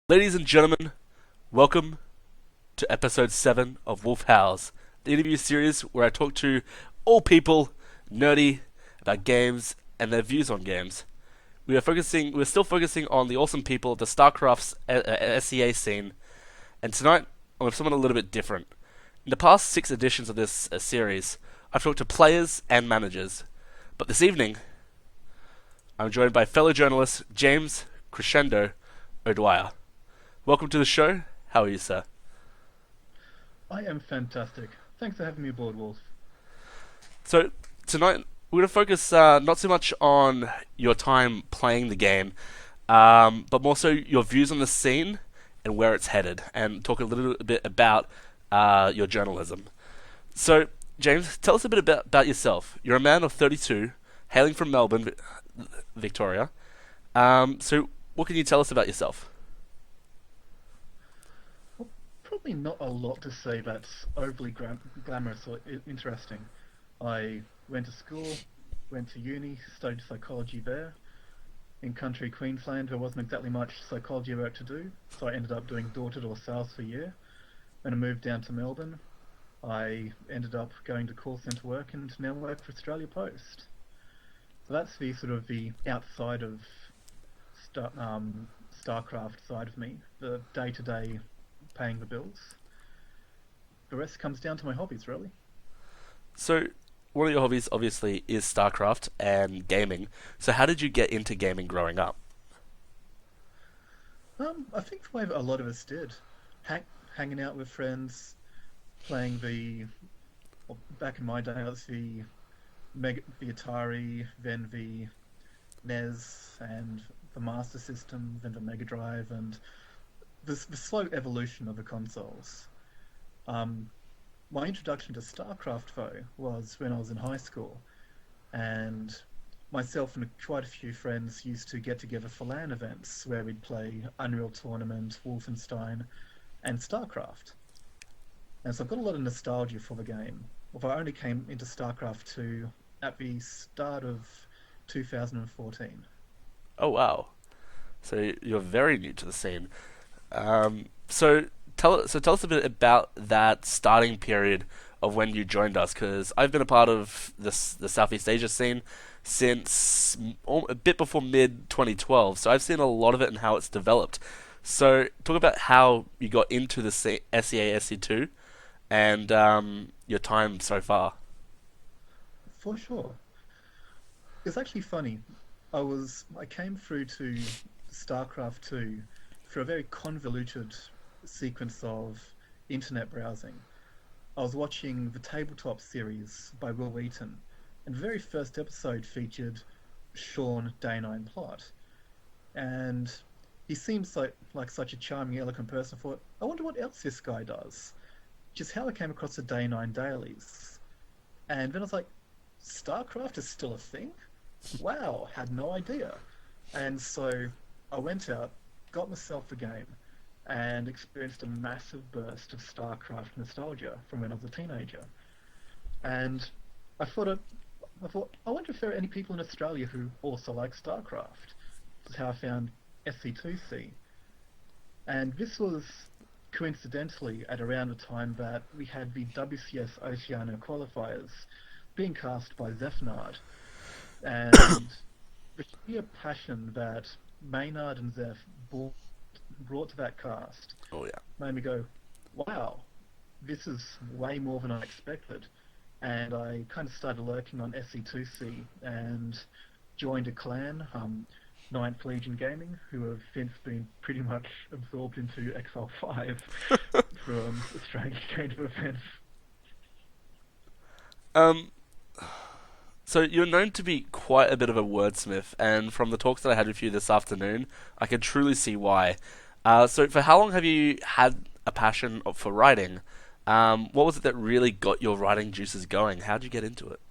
Ladies and gentlemen, welcome to episode 7 of Wolf Howls, the interview series where I talk to all people nerdy about games and their views on games. We're still focusing on the awesome people of the Starcraft's SEA scene, and tonight I'm with someone a little bit different. In the past 6 editions of this series, I've talked to players and managers, but this evening I'm joined by fellow journalist James Crescendo O'Dwyer. Welcome to the show. How are you, sir? I am fantastic. Thanks for having me aboard, Wolf. So tonight we're going to focus not so much on your time playing the game, but more so your views on the scene and where it's headed, and talk a little bit about your journalism. So, James, tell us a bit about yourself. You're a man of 32, hailing from Melbourne, Victoria. So, what can you tell us about yourself? Well, probably not a lot to say that's overly glamorous or interesting. I went to school, went to uni, studied psychology there. In country Queensland, there wasn't exactly much psychology work to do, so I ended up doing door-to-door sales for a year. When I moved down to Melbourne, I ended up going to call centre work and now work for Australia Post. So that's the sort of the outside of Star, StarCraft side of me, the day-to-day paying the bills. The rest comes down to my hobbies, really. So, one of your hobbies obviously is StarCraft and gaming. So, how did you get into gaming growing up? I think the way that a lot of us did, hang, hanging out with friends, playing well, back in my day, it was the Atari, then the NES, and the Master System, then the Mega Drive, and the slow evolution of the consoles. Um, my introduction to StarCraft, though, was when I was in high school, and myself and quite a few friends used to get together for LAN events where we'd play Unreal Tournament, Wolfenstein, and StarCraft. And so I've got a lot of nostalgia for the game. Although I only came into StarCraft 2 at the start of 2014. Oh wow! So you're very new to the scene. So tell us a bit about that starting period of when you joined us, because I've been a part of the Southeast Asia scene since a bit before mid 2012. So I've seen a lot of it and how it's developed. So talk about how you got into the SEA SE2 and your time so far. For sure. It's actually funny. I came through to StarCraft 2 through a very convoluted sequence of internet browsing. I was watching the Tabletop series by Will Wheaton, and the very first episode featured Sean Day 9 Plot. And he seems like such a charming, eloquent person. I thought, I wonder what else this guy does. Which is how I came across the Day 9 dailies. And then I was like, StarCraft is still a thing? Wow, had no idea. And so I went out, got myself a game, and experienced a massive burst of StarCraft nostalgia from when I was a teenager. And I thought, I wonder if there are any people in Australia who also like StarCraft. This is how I found SC2C. And this was coincidentally at around the time that we had the WCS Oceania qualifiers being cast by Zephnard. And the sheer passion that Maynard and Zeph brought to that cast Oh yeah. made me go, wow, this is way more than I expected. And I kind of started lurking on SC2C and joined a clan, Ninth Legion Gaming, who have since been pretty much absorbed into XL5 from a strange change of events. Um, so you're known to be quite a bit of a wordsmith, and from the talks that I had with you this afternoon, I can truly see why. So for how long have you had a passion for writing? What was it that really got your writing juices going? How did you get into it?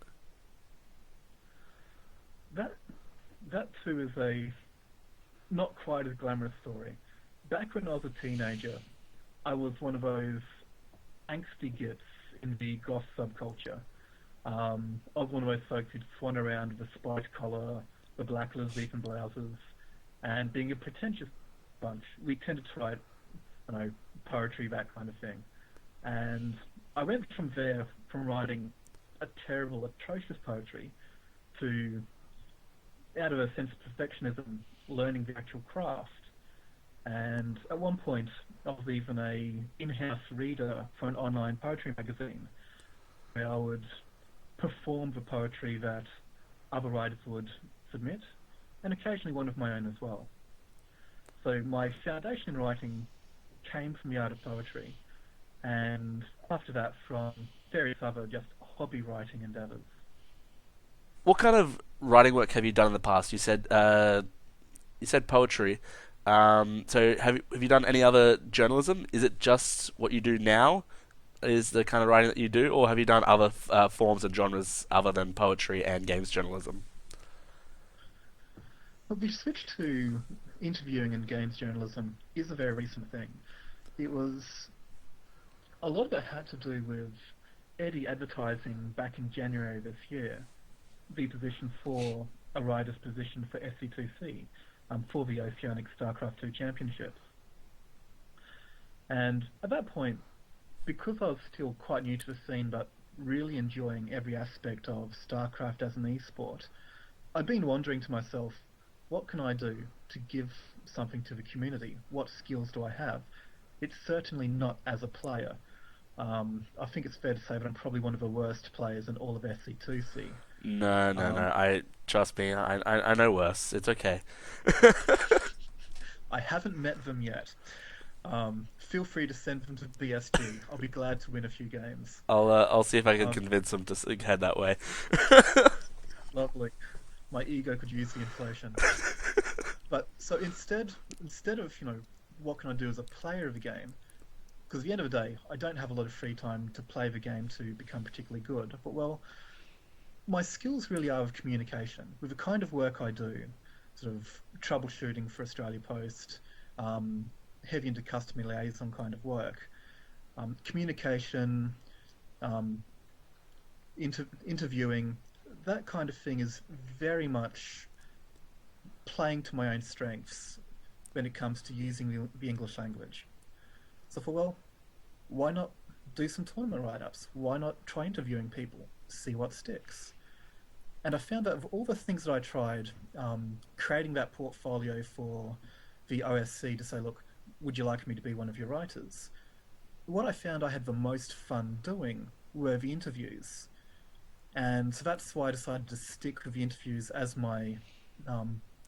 That that too is a not quite as glamorous story. Back when I was a teenager, I was one of those angsty gits in the goth subculture. I was one of those folks who'd swan around with a spiked collar, the black Elizabethan blouses, and being a pretentious bunch. We tended to write, you know, poetry, that kind of thing. And I went from there, from writing a terrible, atrocious poetry to, out of a sense of perfectionism, learning the actual craft. And at one point, I was even a in-house reader for an online poetry magazine, where I would perform the poetry that other writers would submit, and occasionally one of my own as well. So my foundation in writing came from the art of poetry, and after that from various other just hobby writing endeavors. What kind of writing work have you done in the past? You said poetry. So have you done any other journalism? Is it just what you do now? Is the kind of writing that you do, or have you done other forms and genres other than poetry and games journalism? But the switch to interviewing and games journalism is a very recent thing. It was a lot of it had to do with Eddie advertising back in January this year the position for a rider's position for SC2C for the Oceanic Starcraft 2 Championships. And at that point, because I was still quite new to the scene but really enjoying every aspect of Starcraft as an esport, I'd been wondering to myself, what can I do to give something to the community? What skills do I have? It's certainly not as a player. I think it's fair to say that I'm probably one of the worst players in all of SC2C. No, no, no. Um, I trust me. I know worse. It's okay. I haven't met them yet. Feel free to send them to BSG. I'll be glad to win a few games. I'll see if I can Um, convince them to head that way. Lovely. My ego could use the inflation. But so instead of, what can I do as a player of the game? Because at the end of the day, I don't have a lot of free time to play the game to become particularly good. But well, my skills really are of communication. With the kind of work I do, sort of troubleshooting for Australia Post, um, heavy into customer liaison kind of work, communication, um, interviewing, that kind of thing is very much playing to my own strengths when it comes to using the English language. So for well, why not do some tournament write-ups? Why not try interviewing people, see what sticks? And I found that of all the things that I tried, creating that portfolio for the OSC to say, look, would you like me to be one of your writers? What I found I had the most fun doing were the interviews. And so that's why I decided to stick with the interviews as my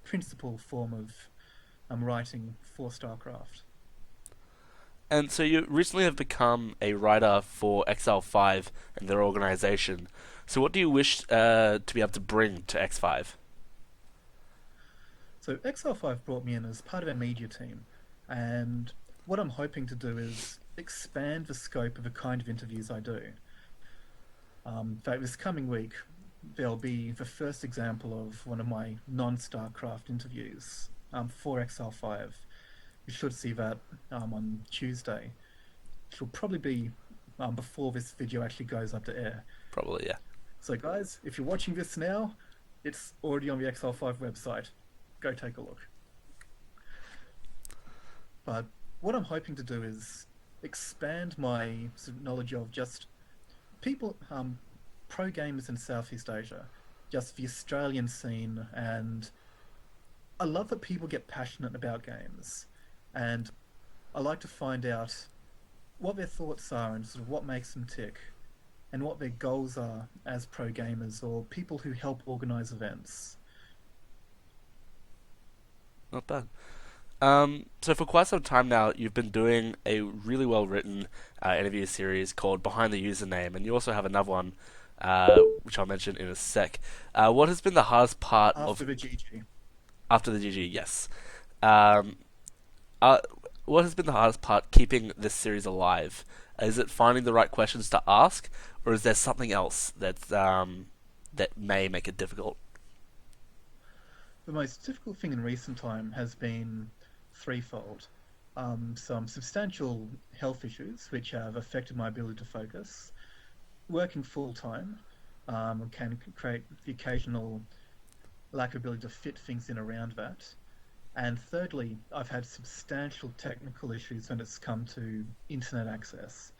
principal form of writing for StarCraft. And so you recently have become a writer for XL5 and their organization. So what do you wish to be able to bring to X5? So XL5 brought me in as part of their media team, and what I'm hoping to do is expand the scope of the kind of interviews I do. In fact, this coming week, there'll be the first example of one of my non-StarCraft interviews for XL5. You should see that on Tuesday. It will probably be before this video actually goes up to air. Probably, yeah. So, guys, if you're watching this now, it's already on the XL5 website. Go take a look. But what I'm hoping to do is expand my sort of knowledge of just people, pro gamers in Southeast Asia, just the Australian scene, and I love that people get passionate about games, and I like to find out what their thoughts are and sort of what makes them tick, and what their goals are as pro gamers or people who help organize events. Not bad. So for quite some time now, you've been doing a really well written interview series called Behind the Username, and you also have another one, which I'll mention in a sec. What has been the hardest part After of the GG. after the GG? Yes. Um, uh, what has been the hardest part keeping this series alive? Is it finding the right questions to ask, or is there something else that may make it difficult? The most difficult thing in recent time has been threefold. Some substantial health issues which have affected my ability to focus. Working full time can create the occasional lack of ability to fit things in around that. And thirdly, I've had substantial technical issues when it's come to internet access.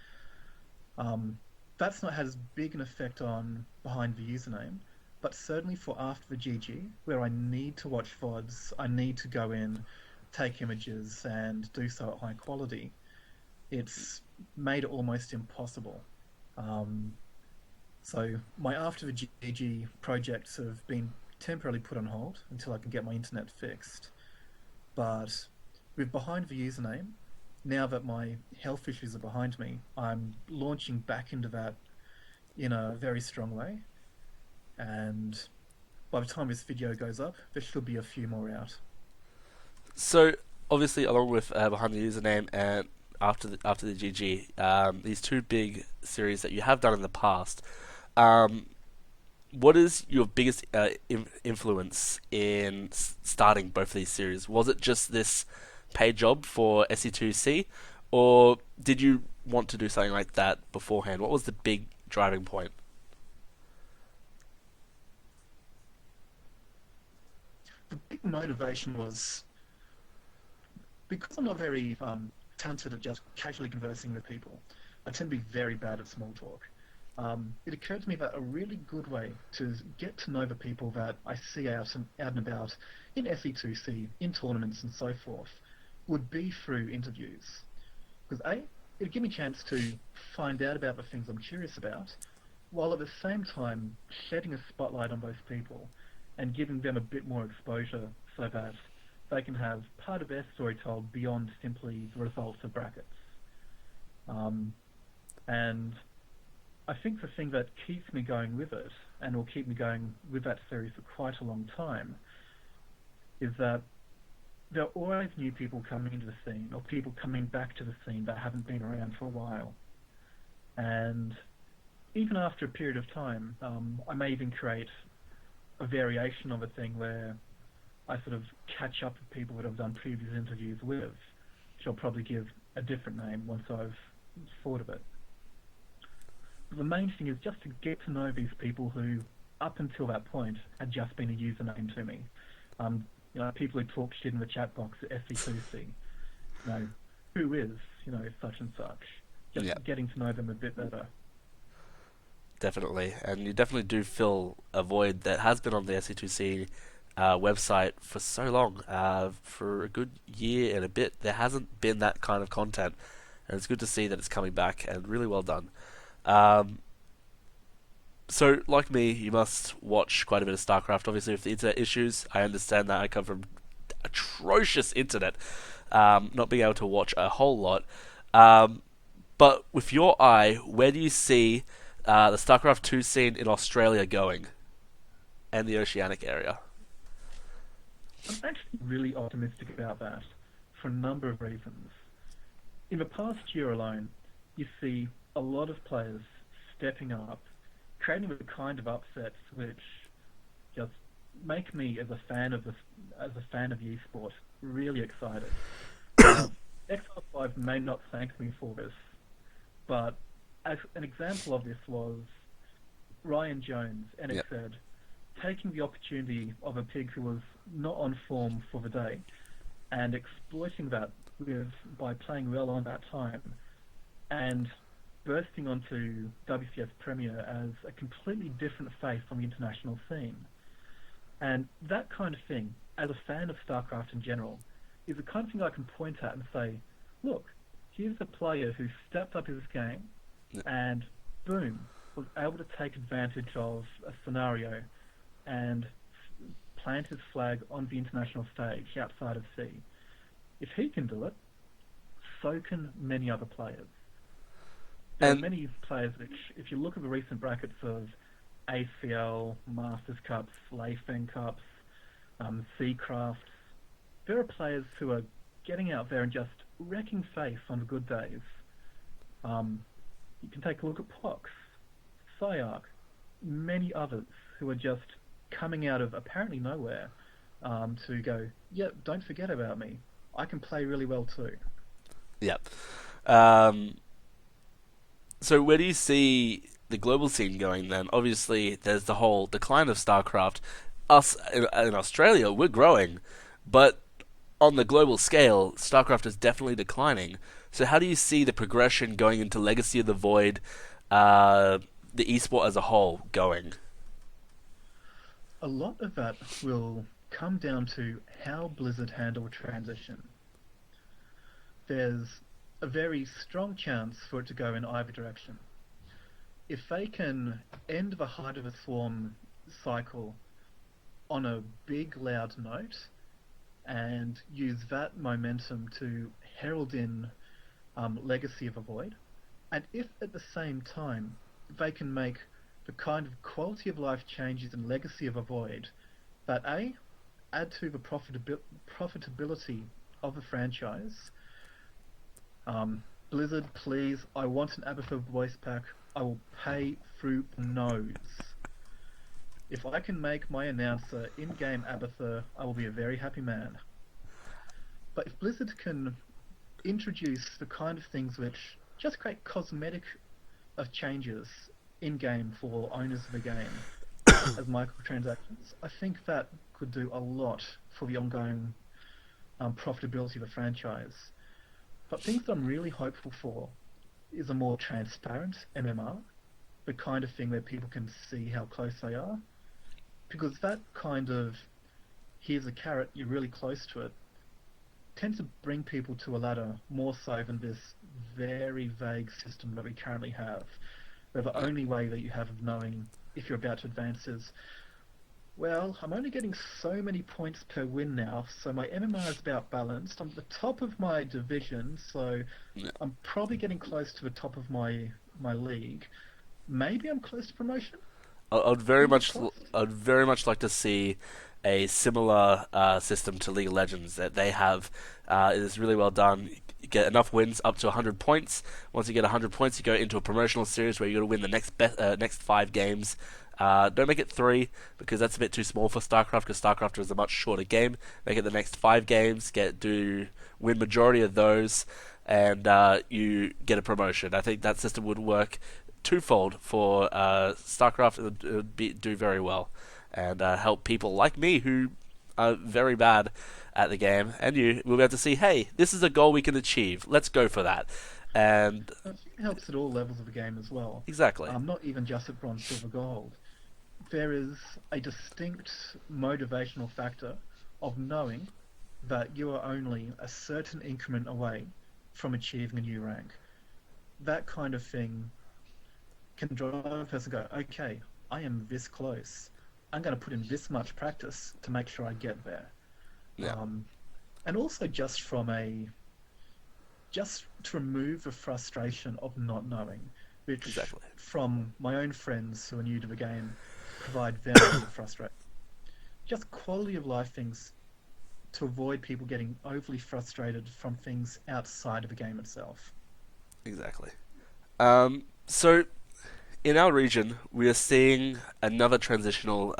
Um, that's not had as big an effect on behind the username, but certainly for after the GG, where I need to watch VODs, I need to go in, take images, and do so at high quality. It's made it almost impossible. Um, so my after the GG projects have been temporarily put on hold until I can get my internet fixed. But with behind the username, now that my health issues are behind me, I'm launching back into that in a very strong way. And by the time this video goes up, there should be a few more out. So obviously, along with behind the username and after the GG, these two big series that you have done in the past. Um, what is your biggest influence in starting both of these series? Was it just this paid job for SE2C, or did you want to do something like that beforehand? What was the big driving point? The big motivation was because I'm not very talented at just casually conversing with people. I tend to be very bad at small talk. It occurred to me that a really good way to get to know the people that I see out and about in SE2C, in tournaments and so forth, would be through interviews. Because A, it'd give me a chance to find out about the things I'm curious about, while at the same time shedding a spotlight on those people and giving them a bit more exposure so that they can have part of their story told beyond simply the results of brackets. Um, and I think the thing that keeps me going with it, and will keep me going with that series for quite a long time, is that there are always new people coming into the scene, or people coming back to the scene that haven't been around for a while. And even after a period of time, I may even create a variation of a thing where I sort of catch up with people that I've done previous interviews with, which I'll probably give a different name once I've thought of it. But the main thing is just to get to know these people who, up until that point, had just been a username to me. People who talk shit in the chat box at SE2C. Who is, such and such. Just Yeah, getting to know them a bit better. definitely, and you definitely do fill a void that has been on the SE2C website for so long. For a good year and a bit, there hasn't been that kind of content, and it's good to see that it's coming back, and really well done. Um, so, like me, you must watch quite a bit of StarCraft. Obviously, with the internet issues, I understand that. I come from atrocious internet, not being able to watch a whole lot. Um, but with your eye, where do you see the StarCraft 2 scene in Australia going and the oceanic area? I'm actually really optimistic about that for a number of reasons. In the past year alone, you see a lot of players stepping up, creating the kind of upsets which just make me, as a fan of esport, really excited. Now, XR5 may not thank me for this, but as an example of this was Ryan Jones, Yeah. NXZ, taking the opportunity of a pig who was not on form for the day and exploiting that by playing well on that time and bursting onto WCS Premier as a completely different face on the international scene. And that kind of thing, as a fan of StarCraft in general, is the kind of thing I can point at and say, look, here's a player who stepped up his game Yeah. and, boom, was able to take advantage of a scenario and plant his flag on the international stage outside of sea. If he can do it, so can many other players. There are And many players which, if you look at the recent brackets of ACL, Masters Cups, Leifeng Cups, Seacrafts, there are players who are getting out there and just wrecking face on the good days. You can take a look at Pox, Psyark, many others who are just coming out of apparently nowhere to go, yeah, don't forget about me. I can play really well too. yeah. Um, so where do you see the global scene going then? Obviously, there's the whole decline of StarCraft. Us in Australia, we're growing, but on the global scale, Starcraft is definitely declining. So how do you see the progression going into Legacy of the Void, uh, the esport as a whole going? A lot of that will come down to how Blizzard handle transition. There's a very strong chance for it to go in either direction. If they can end the Heart of a Swarm cycle on a big, loud note and use that momentum to herald in Legacy of a Void, and if at the same time they can make the kind of quality of life changes in Legacy of a Void that A, add to the profitability of the franchise. Blizzard, please, I want an Abathur voice pack. I will pay through the nose. If I can make my announcer in-game Abathur, I will be a very happy man. But if Blizzard can introduce the kind of things which just create cosmetic of changes in-game for owners of the game as microtransactions, I think that could do a lot for the ongoing profitability of the franchise. But things that I'm really hopeful for is a more transparent MMR, the kind of thing where people can see how close they are, because that kind of here's a carrot, you're really close to it, tends to bring people to a ladder more so than this very vague system that we currently have, where the Yeah. only way that you have of knowing if you're about to advance is, well, I'm only getting so many points per win now, so my MMR is about balanced. I'm at the top of my division, so Yeah. I'm probably getting close to the top of my league. Maybe I'm close to promotion. I'd very Fingers much, crossed. I'd very much like to see a similar system to League of Legends that they have. It is really well done. You get enough wins up to 100 points. Once you get 100 points, you go into a promotional series where you got to win the next 5 games. Don't make it 3 because that's a bit too small for StarCraft because StarCraft is a much shorter game. Make it the next 5 games. Win majority of those, and you get a promotion. I think that system would work twofold for StarCraft. Do very well and help people like me who are very bad at the game, and you will be able to see, hey, this is a goal we can achieve. Let's go for that. And I think it helps at all levels of the game as well. exactly, Not even just at bronze, silver, gold. There is a distinct motivational factor of knowing that you are only a certain increment away from achieving a new rank. That kind of thing can drive a person to go, okay, I am this close. I'm going to put in this much practice to make sure I get there. yeah, Um, and also just to remove the frustration of not knowing, which exactly, from my own friends who are new to the game provide them a bit of frustration. Just quality of life things to avoid people getting overly frustrated from things outside of the game itself. exactly. So in our region, we are seeing another transitional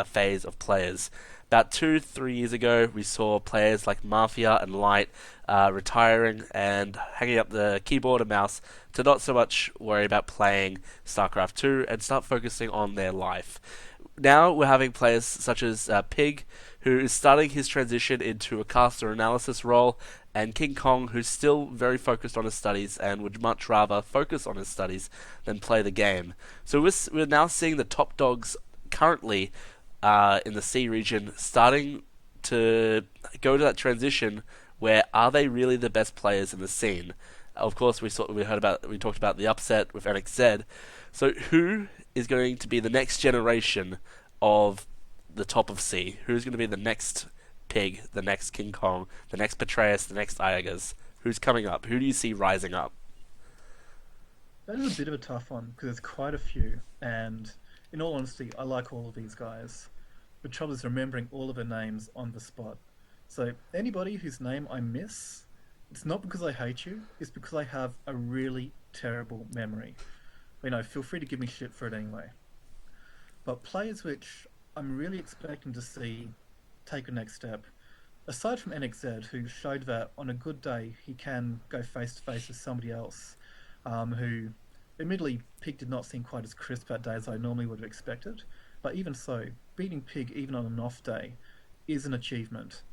phase of players. About 3 years ago, we saw players like Mafia and Light retiring and hanging up the keyboard and mouse to not so much worry about playing StarCraft 2 and start focusing on their life. Now we're having players such as Pig, who is starting his transition into a caster analysis role, and King Kong, who's still very focused on his studies and would much rather focus on his studies than play the game. So we're now seeing the top dogs currently in the C region starting to go to that transition where are they really the best players in the scene? Of course, we talked about the upset with NXZ. So who is going to be the next generation of the top of C? Who's going to be the next Pig, the next King Kong, the next Petraeus, the next Iagas? Who's coming up? Who do you see rising up? That is a bit of a tough one because there's quite a few, and in all honesty, I like all of these guys. The trouble is remembering all of their names on the spot. So anybody whose name I miss, it's not because I hate you, it's because I have a really terrible memory. Feel free to give me shit for it anyway. But players which I'm really expecting to see take a next step, aside from NXZ, who showed that on a good day he can go face to face with somebody else, who admittedly Pig did not seem quite as crisp that day as I normally would have expected, but even so, beating Pig even on an off day is an achievement.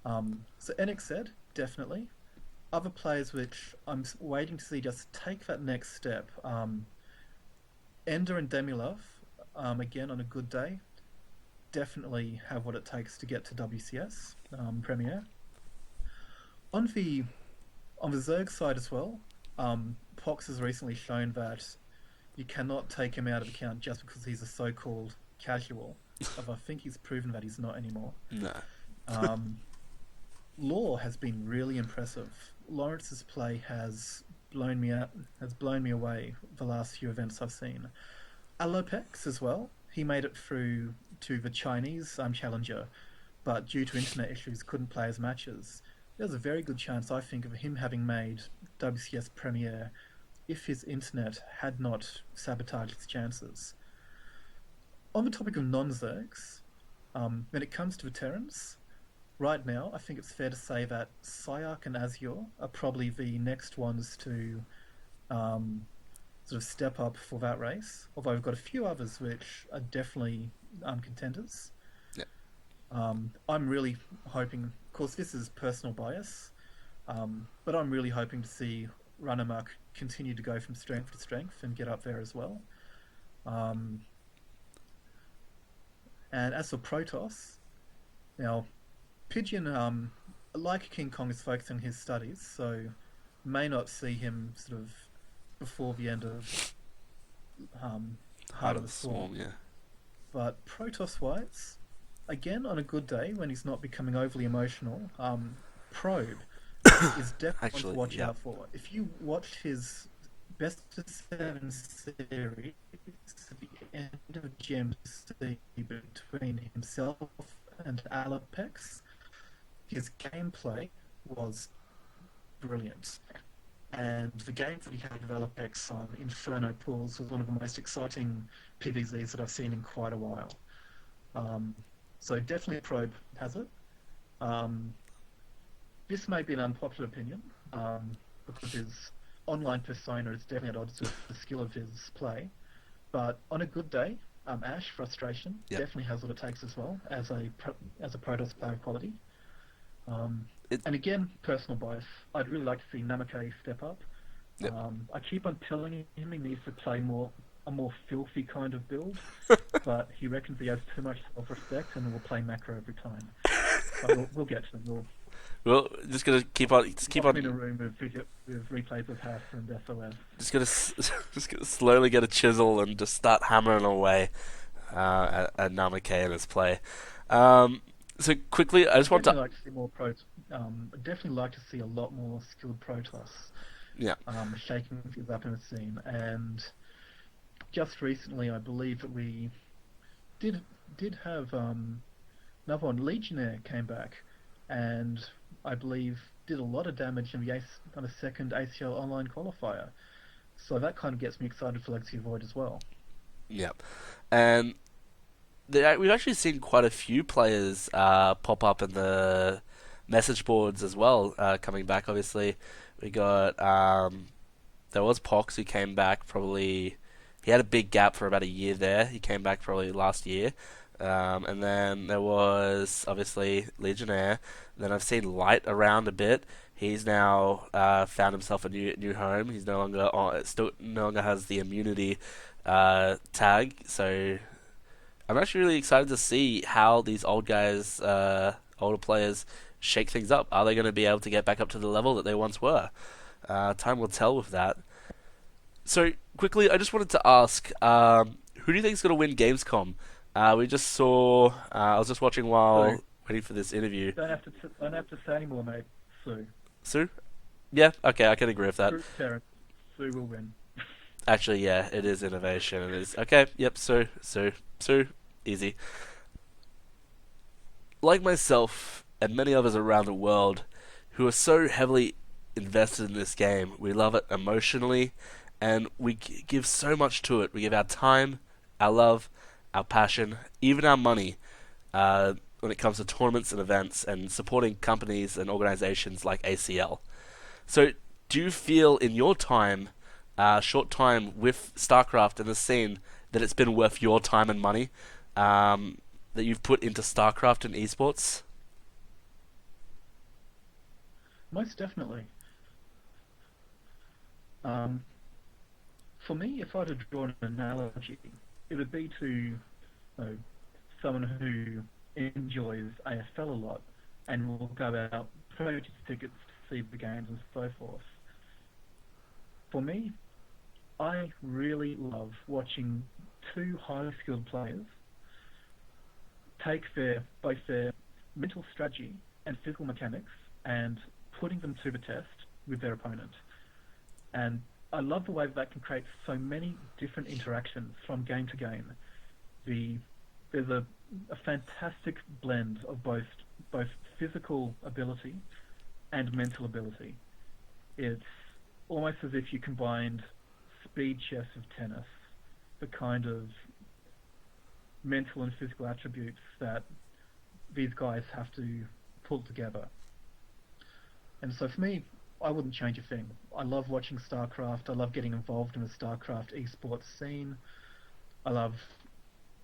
So NXZ, definitely. Other players which waiting to see just take that next step. Ender and Demilov, again on a good day, definitely have what it takes to get to WCS Premier. On the Zerg side as well, Pox has recently shown that you cannot take him out of account just because he's a so-called casual. Although I think he's proven that he's not anymore. No. Um, Law has been really impressive. Lawrence's play has blown me away the last few events I've seen. Alopex as well. He made it through to the Chinese challenger, but due to internet issues, couldn't play his matches. There's a very good chance, I think, of him having made WCS Premier if his internet had not sabotaged his chances. On the topic of non-Zergs, when it comes to veterans, right now, I think it's fair to say that Syak and Azure are probably the next ones to um, sort of step up for that race. Although we've got a few others which are definitely contenders. Yeah. I'm really hoping, of course, this is personal bias, but I'm really hoping to see Runamark continue to go from strength to strength and get up there as well. Um, and as for Protoss, now Pigeon, like King Kong, is focusing on his studies, so may not see him sort of before the end of Heart Heart of of the the Swarm, Swarm. yeah. But Protoss Whites, again on a good day when he's not becoming overly emotional, Probe is definitely one to Actually, watch yeah. out for. If you watch his best of seven series at the end of GMC between himself and Alapex, his gameplay was brilliant. And the game that he had with Alapex on Inferno Pools was one of the most exciting PvZs that I've seen in quite a while. Um, so definitely Probe has it. Um, this may be an unpopular opinion, because his online persona is definitely at odds with the skill of his play. But on a good day, Ash Frustration Yep. definitely has what it takes as well as a Protoss player of quality. Um, It, and again, personal bias. I'd really like to see Namake step up. yep. I keep on telling him he needs to play a more filthy kind of build, but he reckons he has too much self-respect and will play macro every time. But we'll get to them. We'll Well, just gonna keep lock him in a on, room with replays of Hass and SOS. just gonna slowly get a chisel and just start hammering away at Namake and his play. Um, so quickly, I just want to, Definitely like to see more pro. I'd definitely like to see a lot more skilled Protoss yeah, shaking things up in the scene. And just recently, I believe that we did did have another one. Legionnaire came back, and I believe did a lot of damage in the on a second ACL online qualifier. So that kind of gets me excited for Legacy Void as well. yeah, and we've actually seen quite a few players pop up in the message boards as well, coming back. Obviously, we got there was Pox who came back probably. He had a big gap for about a year there. He came back probably last year. And then there was obviously Legionnaire. Then I've seen Light around a bit. He's now found himself a new home. He's no longer still no longer has the immunity tag. So I'm actually really excited to see how these older players, shake things up. Are they going to be able to get back up to the level that they once were? Time will tell with that. So quickly, I just wanted to ask, who do you think is going to win Gamescom? We just saw. I was just watching So while waiting for this interview. don't have to say anymore, mate. Sue, Sue? Yeah, okay, I can agree with that. Fruit Terrence, Sue will win. Actually, yeah, it is innovation. It is okay. Yep, Sue, easy. Like myself and many others around the world, who are so heavily invested in this game, we love it emotionally, and we give so much to it. We give our time, our love, our passion, even our money when it comes to tournaments and events and supporting companies and organizations like ACL. So, do you feel in your time, short time with StarCraft and the scene, that it's been worth your time and money that you've put into StarCraft and esports? Most definitely. Um, for me, if I had to draw an analogy, it would be to know, someone who enjoys AFL a lot and will go out, purchase tickets to see the games and so forth. For me, I really love watching two highly skilled players take both their mental strategy and physical mechanics and putting them to the test with their opponent. And I love the way that can create so many different interactions from game to game. The there's a fantastic blend of both physical ability and mental ability. It's almost as if you combined speed chess with tennis, the kind of mental and physical attributes that these guys have to pull together. And so for me, I wouldn't change a thing. I love watching StarCraft. I love getting involved in the StarCraft esports scene. I love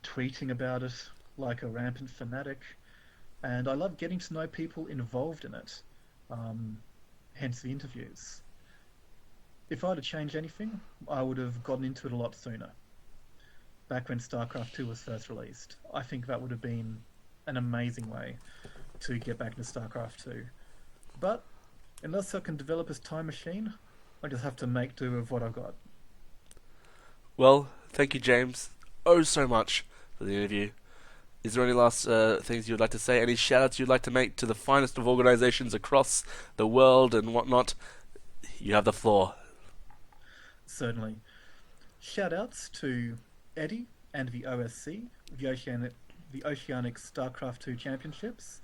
tweeting about it like a rampant fanatic. And I love getting to know people involved in it, um, hence the interviews. If I had to change anything, I would have gotten into it a lot sooner, back when StarCraft 2 was first released. I think that would have been an amazing way to get back into StarCraft 2. But unless I can develop this time machine, I just have to make do with what I've got. Well, thank you, James, oh so much for the interview. Is there any last things you'd like to say? Any shout outs you'd like to make to the finest of organizations across the world and whatnot? You have the floor. Certainly. Shout outs to Eddie and the OSC, the Oceanic StarCraft 2 Championships,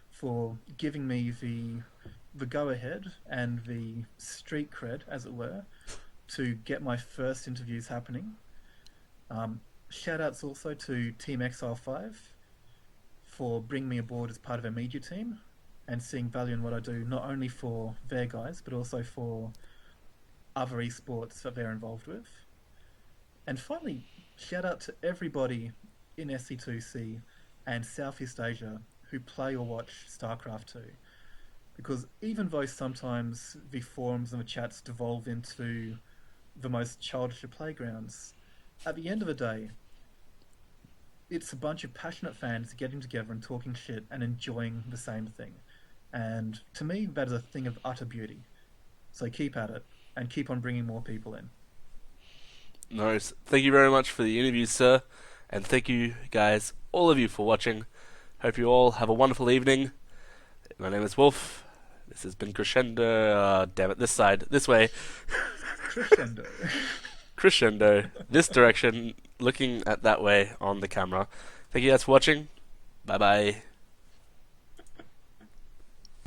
for giving me the go ahead and the street cred, as it were, to get my first interviews happening. Shout outs also to Team Exile 5 for bringing me aboard as part of their media team and seeing value in what I do, not only for their guys, but also for other esports that they're involved with. And finally, shout out to everybody in SC2C and Southeast Asia who play or watch StarCraft 2. Because even though sometimes the forums and the chats devolve into the most childish of playgrounds, at the end of the day, it's a bunch of passionate fans getting together and talking shit and enjoying the same thing. And to me, that is a thing of utter beauty. So keep at it and keep on bringing more people in. No worries. Thank you very much for the interview, sir. And thank you, guys, all of you, for watching. Hope you all have a wonderful evening. My name is Wolf. This has been Crescendo. Damn it, this side. This way. Crescendo. Crescendo. This direction. Looking at that way on the camera. Thank you guys for watching. Bye bye.